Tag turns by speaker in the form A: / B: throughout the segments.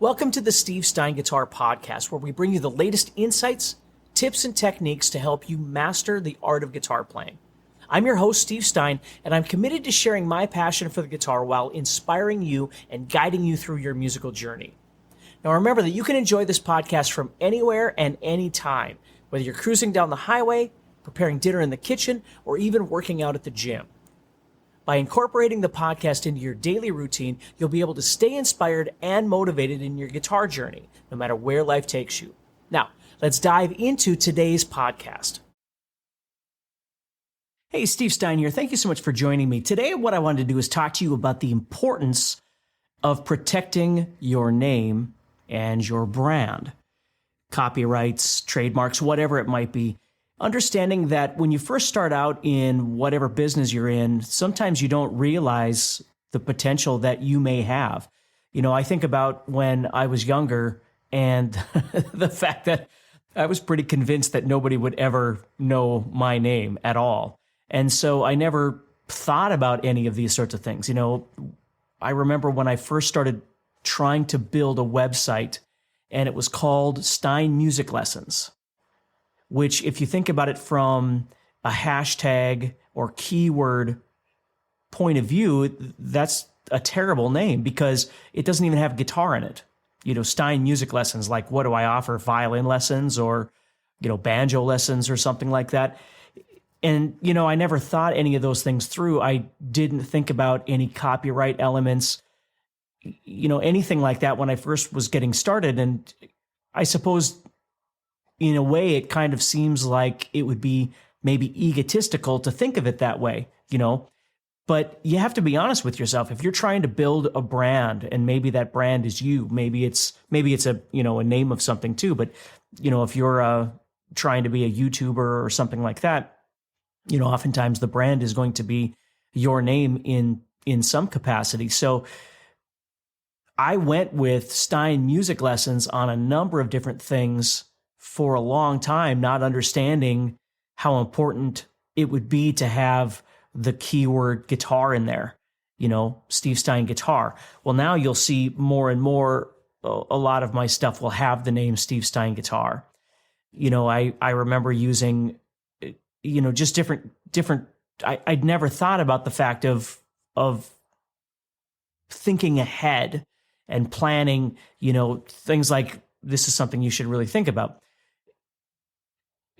A: Welcome to the Steve Stine Guitar Podcast, where we bring you the latest insights, tips, and techniques to help you master the art of guitar playing. I'm your host, Steve Stine, and I'm committed to sharing my passion for the guitar while inspiring you and guiding you through your musical journey. Now remember that you can enjoy this podcast from anywhere and anytime, whether you're cruising down the highway, preparing dinner in the kitchen, or even working out at the gym. By incorporating the podcast into your daily routine, you'll be able to stay inspired and motivated in your guitar journey, no matter where life takes you. Now, let's dive into today's podcast. Hey, Steve Stine here. Thank you so much for joining me. Today, what I wanted to do is talk to you about the importance of protecting your name and your brand. Copyrights, trademarks, whatever it might be. Understanding that when you first start out in whatever business you're in, sometimes you don't realize the potential that you may have. You know, I think about when I was younger and the fact that I was pretty convinced that nobody would ever know my name at all. And so I never thought about any of these sorts of things. You know, I remember when I first started trying to build a website, and it was called Stine Music Lessons, which, if you think about it from a hashtag or keyword point of view, that's a terrible name because it doesn't even have guitar in it. You know, Stine Music Lessons, like, what do I offer? Violin lessons or, banjo lessons or something like that. And, I never thought any of those things through. I didn't think about any copyright elements, anything like that when I first was getting started. And I suppose, in a way, it kind of seems like it would be maybe egotistical to think of it that way, But you have to be honest with yourself. If you're trying to build a brand, and maybe that brand is you, maybe it's a a name of something too. But if you're trying to be a YouTuber or something like that, oftentimes the brand is going to be your name in some capacity. So I went with Stine Music Lessons on a number of different things for a long time, not understanding how important it would be to have the keyword guitar in there, Steve Stine Guitar. Well, now you'll see more and more, a lot of my stuff will have the name Steve Stine Guitar. I remember using, just different, I'd never thought about the fact of thinking ahead and planning, things like, this is something you should really think about.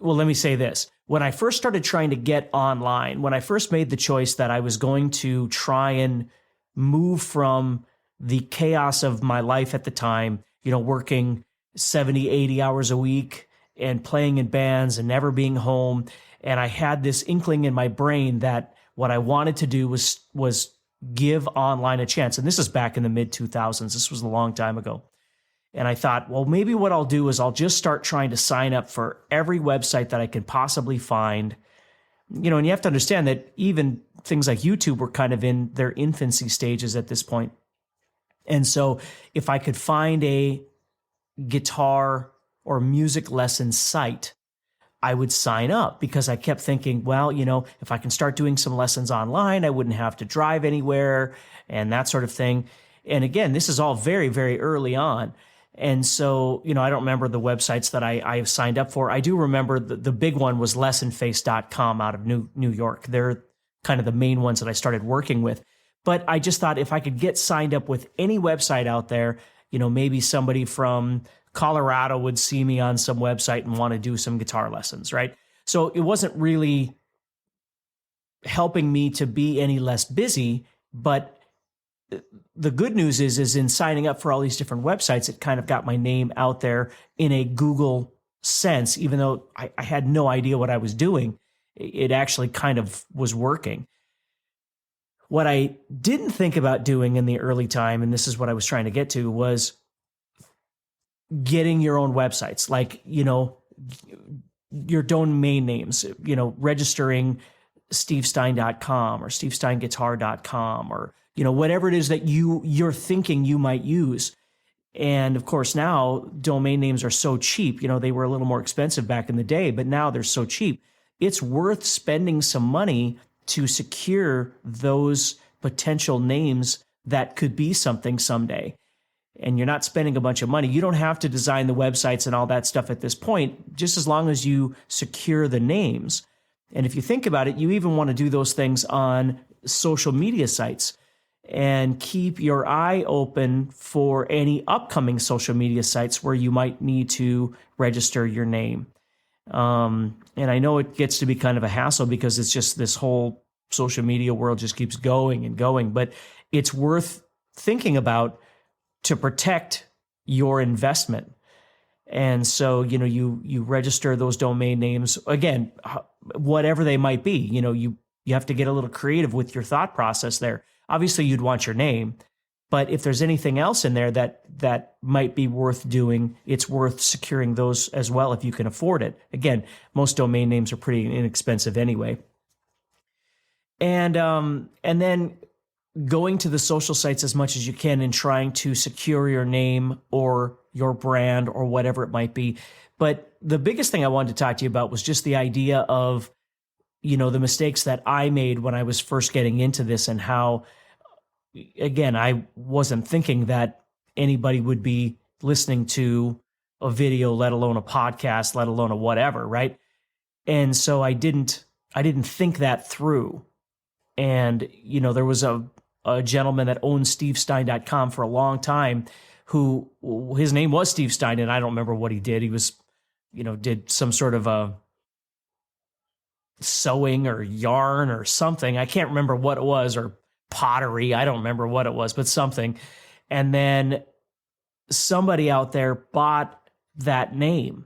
A: Well, let me say this. When I first started trying to get online, when I first made the choice that I was going to try and move from the chaos of my life at the time, working 70, 80 hours a week and playing in bands and never being home. And I had this inkling in my brain that what I wanted to do was give online a chance. And this is back in the mid-2000s. This was a long time ago. And I thought, well, maybe what I'll do is I'll just start trying to sign up for every website that I can possibly find. And you have to understand that even things like YouTube were kind of in their infancy stages at this point. And so if I could find a guitar or music lesson site, I would sign up, because I kept thinking, well, if I can start doing some lessons online, I wouldn't have to drive anywhere and that sort of thing. And again, this is all very, very early on. And so, I don't remember the websites that I signed up for. I do remember the big one was lessonface.com out of New York. They're kind of the main ones that I started working with. But I just thought if I could get signed up with any website out there, maybe somebody from Colorado would see me on some website and want to do some guitar lessons, right? So it wasn't really helping me to be any less busy, but the good news is in signing up for all these different websites, it kind of got my name out there in a Google sense. Even though I had no idea what I was doing, it actually kind of was working. What I didn't think about doing in the early time, and this is what I was trying to get to, was getting your own websites, like, your domain names, registering stevestine.com or stevesteinguitar.com or, whatever it is that you're thinking you might use. And of course, now domain names are so cheap. They were a little more expensive back in the day, but now they're so cheap. It's worth spending some money to secure those potential names that could be something someday. and you're not spending a bunch of money, you don't have to design the websites and all that stuff at this point, just as long as you secure the names. And if you think about it, you even want to do those things on social media sites and keep your eye open for any upcoming social media sites where you might need to register your name. And I know it gets to be kind of a hassle because it's just this whole social media world just keeps going and going, but it's worth thinking about to protect your investment. And so, you register those domain names, again, whatever they might be. You have to get a little creative with your thought process there. Obviously, you'd want your name, but if there's anything else in there that might be worth doing, it's worth securing those as well if you can afford it. Again, most domain names are pretty inexpensive anyway. And then going to the social sites as much as you can and trying to secure your name or your brand or whatever it might be. But the biggest thing I wanted to talk to you about was just the idea of, the mistakes that I made when I was first getting into this, and how, again, I wasn't thinking that anybody would be listening to a video, let alone a podcast, let alone a whatever, right? And so I didn't think that through. And, there was a gentleman that owned stine.com for a long time who, his name was Steve Stine, and I don't remember what he did. He was, did some sort of a sewing or yarn or something. I can't remember what it was, or pottery. I don't remember what it was, but something. And then somebody out there bought that name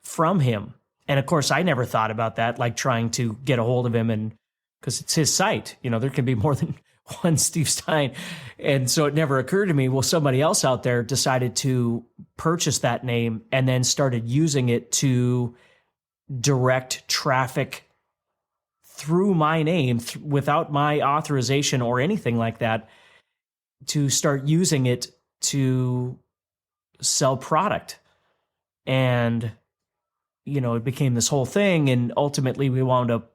A: from him. And of course, I never thought about that, like trying to get a hold of him, and because it's his site, there can be more than one Steve Stine. And so it never occurred to me, well, somebody else out there decided to purchase that name and then started using it to direct traffic through my name without my authorization or anything like that, to start using it to sell product. And, it became this whole thing. And ultimately we wound up,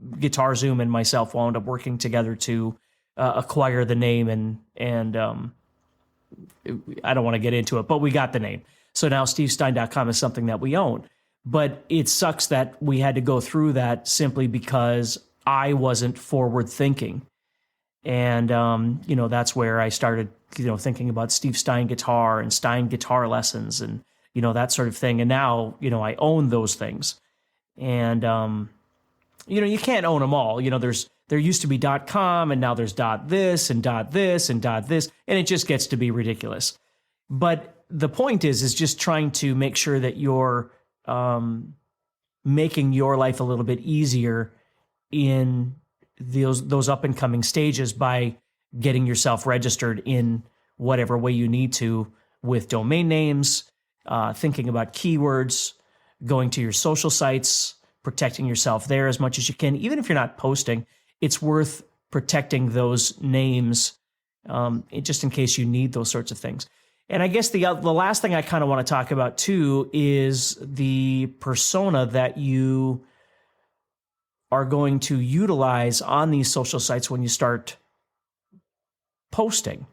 A: GuitarZoom and myself wound up working together to acquire the name, and I don't want to get into it, but we got the name. So now stevestine.com is something that we own. But it sucks that we had to go through that simply because I wasn't forward thinking. And, that's where I started, thinking about Steve Stine guitar and Stine guitar lessons and, that sort of thing. And now, I own those things. And, you can't own them all. There used to be .com, and now there's .this and .this and .this, and it just gets to be ridiculous. But the point is just trying to make sure that you're making your life a little bit easier in those up and coming stages by getting yourself registered in whatever way you need to with domain names, thinking about keywords, going to your social sites, protecting yourself there as much as you can. Even if you're not posting, it's worth protecting those names just in case you need those sorts of things. And I guess the last thing I kind of want to talk about too is the persona that you are going to utilize on these social sites when you start posting.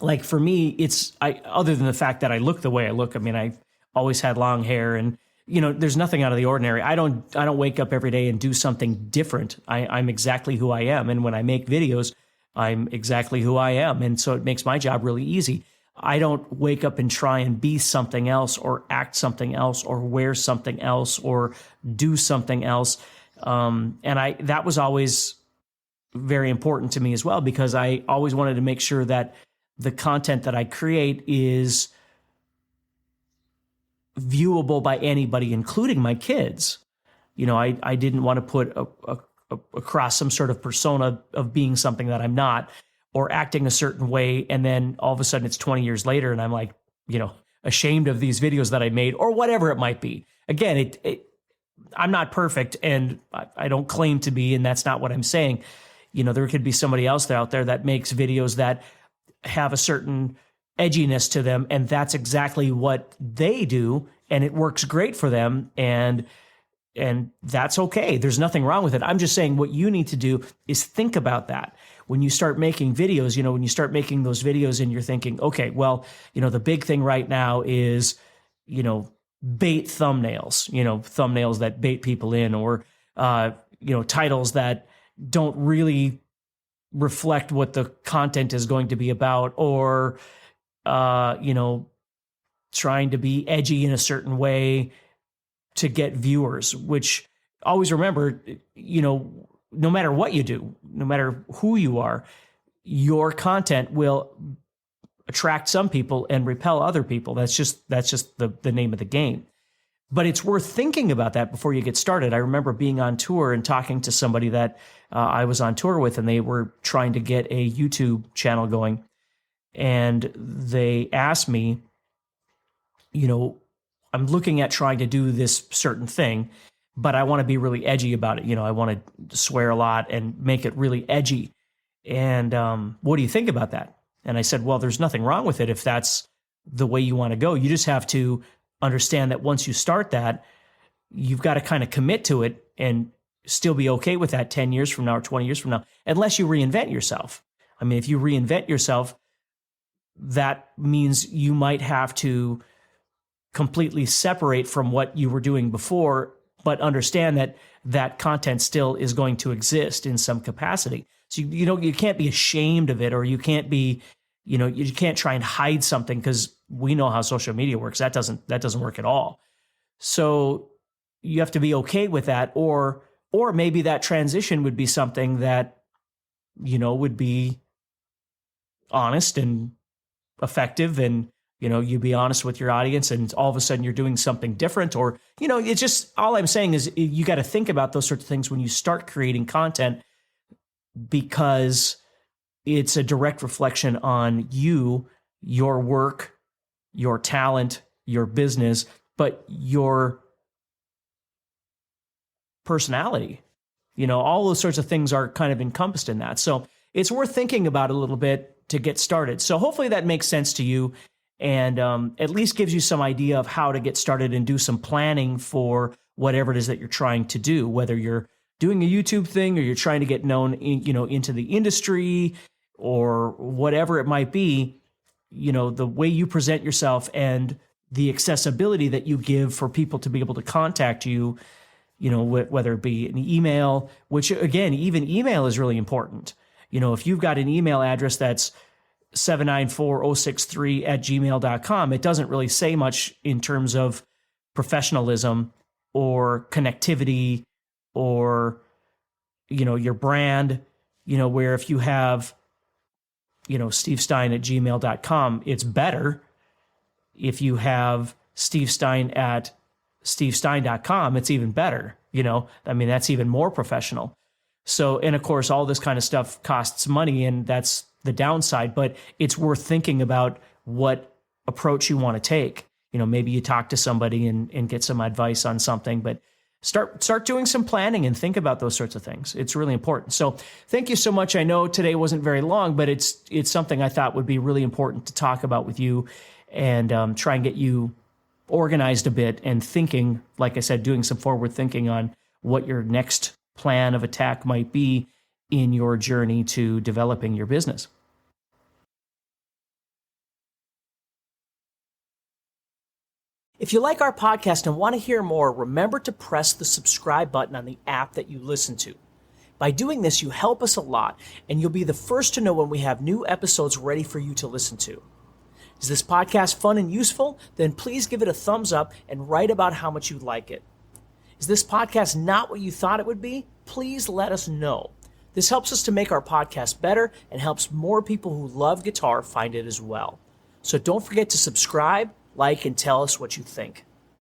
A: Like for me, other than the fact that I look the way I look, I've always had long hair, and there's nothing out of the ordinary. I don't wake up every day and do something different. I'm exactly who I am. And when I make videos, I'm exactly who I am. And so it makes my job really easy. I don't wake up and try and be something else or act something else or wear something else or do something else. That was always very important to me as well, because I always wanted to make sure that the content that I create is viewable by anybody, including my kids. I didn't want to put across some sort of persona of being something that I'm not, or acting a certain way, and then all of a sudden it's 20 years later and I'm like, ashamed of these videos that I made, or whatever it might be. Again, I'm not perfect, and I don't claim to be, and that's not what I'm saying. There could be somebody else out there that makes videos that have a certain edginess to them, and that's exactly what they do, and it works great for them, and that's okay. There's nothing wrong with it. I'm just saying what you need to do is think about that. when you start making videos, when you start making those videos and you're thinking, okay, well, the big thing right now is, bait thumbnails, thumbnails that bait people in, or, titles that don't really reflect what the content is going to be about, or, trying to be edgy in a certain way to get viewers, which always remember, no matter what you do, no matter who you are, your content will attract some people and repel other people. That's just the name of the game. But it's worth thinking about that before you get started. I remember being on tour and talking to somebody that I was on tour with, and they were trying to get a YouTube channel going. And they asked me, I'm looking at trying to do this certain thing, but I want to be really edgy about it. I want to swear a lot and make it really edgy. And what do you think about that? And I said, well, there's nothing wrong with it if that's the way you want to go. You just have to understand that once you start that, you've got to kind of commit to it and still be okay with that 10 years from now or 20 years from now, unless you reinvent yourself. I mean, if you reinvent yourself, that means you might have to completely separate from what you were doing before, but understand that that content still is going to exist in some capacity. So you can't be ashamed of it, or you can't be, you can't try and hide something, because we know how social media works. That doesn't work at all. So you have to be okay with that, or maybe that transition would be something that, would be honest and effective, and you be honest with your audience, and all of a sudden you're doing something different. Or, it's just, all I'm saying is you got to think about those sorts of things when you start creating content, because it's a direct reflection on you, your work, your talent, your business, but your personality. All those sorts of things are kind of encompassed in that. So it's worth thinking about a little bit to get started. So hopefully that makes sense to you, and at least gives you some idea of how to get started and do some planning for whatever it is that you're trying to do, whether you're doing a YouTube thing or you're trying to get known into the industry or whatever it might be. The way you present yourself and the accessibility that you give for people to be able to contact you, whether it be an email, which again, even email is really important. If you've got an email address that's 794-063@gmail.com, it doesn't really say much in terms of professionalism or connectivity or, your brand, where if you have, stevestine@gmail.com, it's better. If you have stevestine@stevestine.com, it's even better. That's even more professional. So, and of course, all this kind of stuff costs money, and that's the downside, but it's worth thinking about what approach you want to take. Maybe you talk to somebody and get some advice on something, but start doing some planning and think about those sorts of things. It's really important. So thank you so much. I know today wasn't very long, but it's something I thought would be really important to talk about with you, and try and get you organized a bit and thinking, like I said, doing some forward thinking on what your next plan of attack might be in your journey to developing your business. If you like our podcast and want to hear more, remember to press the subscribe button on the app that you listen to. By doing this, you help us a lot, and you'll be the first to know when we have new episodes ready for you to listen to. Is this podcast fun and useful? Then please give it a thumbs up and write about how much you like it. Is this podcast not what you thought it would be? Please let us know. This helps us to make our podcast better and helps more people who love guitar find it as well. So don't forget to subscribe, like, and tell us what you think.